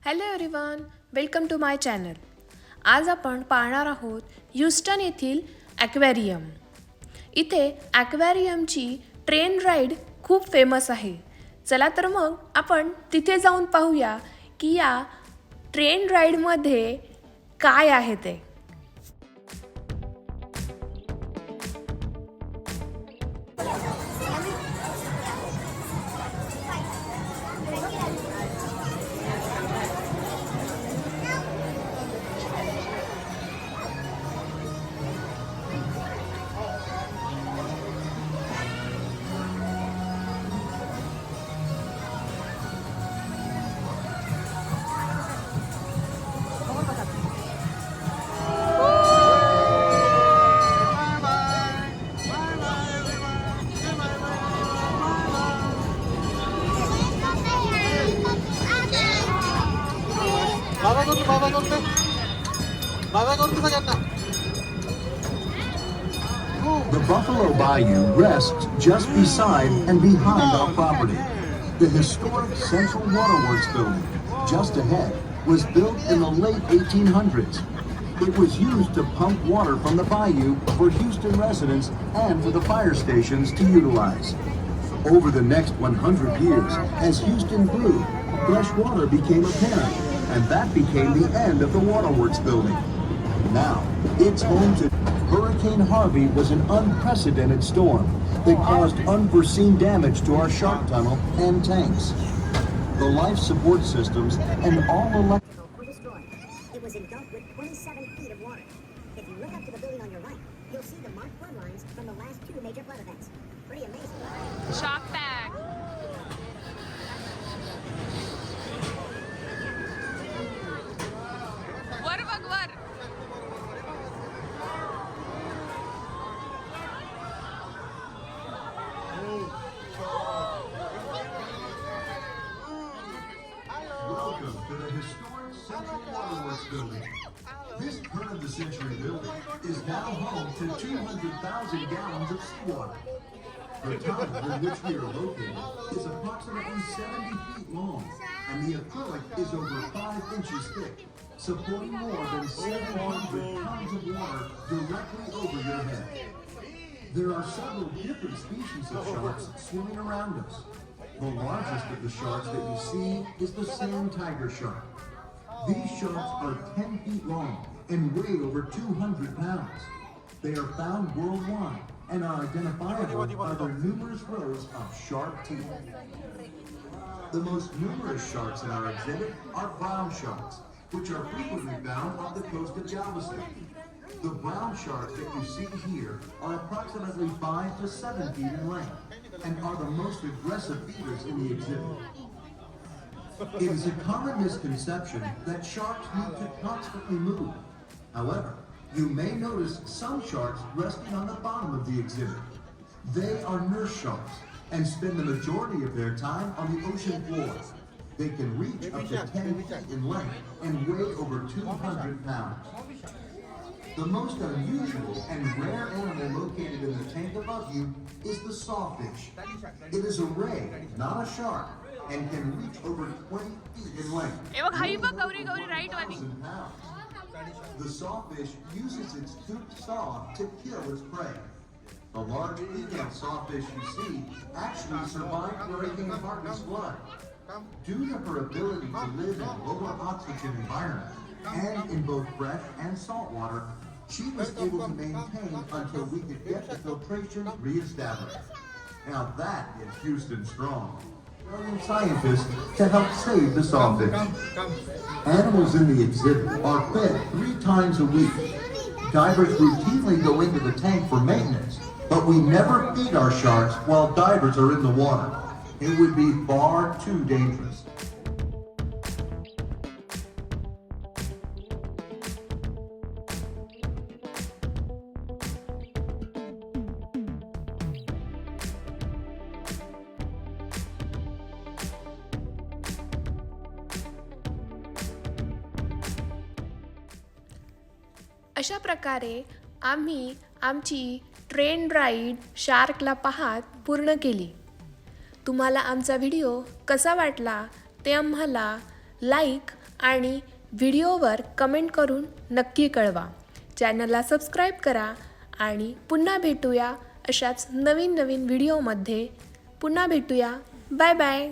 Hello everyone, welcome to my channel. आज आपण पाहणार आहोत ह्युस्टन येथील ॲक्वॅरियम. इथे ॲक्वॅरियमची ट्रेन राईड खूप फेमस आहे. चला तर मग आपण तिथे जाऊन पाहूया की या ट्रेन राईडमध्ये काय आहे ते. The Buffalo Bayou rests just beside and behind our property. The historic Central Waterworks building, just ahead, was built in the late 1800s. It was used to pump water from the bayou for Houston residents and for the fire stations to utilize. Over the next 100 years, as Houston grew, fresh water became apparent, and that became the end of the Waterworks building. Now, it's home to Hurricane Harvey was an unprecedented storm that caused unforeseen damage to our shark tunnel and tanks. The life support systems and all electric were destroyed. It was engulfed with 27 feet of water. If you look up to the building on your right, you'll see the marked flood lines from the last two major flood events. Pretty amazing. Shark Tank. वर बघ वर. Welcome to the historic Central Waterworks building. This turn-of-the-century building is now home to 200,000 gallons of seawater. The tunnel in which we are located is approximately 70 feet long, and the acrylic is over 5 inches thick, supporting more than 700 tons of water directly over your head. There are several different species of sharks swimming around us. The largest of the sharks that you see is the sand tiger shark. These sharks are 10 feet long and weigh over 200 pounds. They are found worldwide and are identifiable by their numerous rows of sharp teeth. The most numerous sharks in our exhibit are brown sharks, which are frequently found off the coast of Galveston. The brown sharks that you see here are approximately 5 to 7 feet in length and are the most aggressive feeders in the exhibit. It is a common misconception that sharks need to constantly move. However, you may notice some sharks resting on the bottom of the exhibit. They are nurse sharks and spend the majority of their time on the ocean floor. They can reach up to 10 feet in length and weigh over 200 pounds. The most unusual and rare animal located in the tank above you is the sawfish. It is a ray, not a shark, and can reach over 20 feet in length. The sawfish uses its toothed saw to kill its prey. The large female sawfish you see actually survived Hurricane Harvey's flood. Due to her ability to live in lower oxygen environments and in both fresh and salt water, she was able to maintain until we could get the filtration reestablished. Now that is Houston strong. Brilliant scientists to help save the sawfish. Animals in the exhibit are fed 3 times a week. Divers routinely go into the tank for maintenance, but we never feed our sharks while divers are in the water. It would be far too dangerous. अशा प्रकारे आम्ही आमची train ride शार्कला पाहत पूर्ण केली. तुम्हाला आमचा video कसा वाटला ते आम्हाला लाईक आणि व्हिडिओवर कमेंट करून नक्की कळवा. चॅनलला सबस्क्राईब करा आणि पुन्हा भेटूया अशाच नवीन व्हिडिओमध्ये. पुन्हा भेटूया. Bye bye.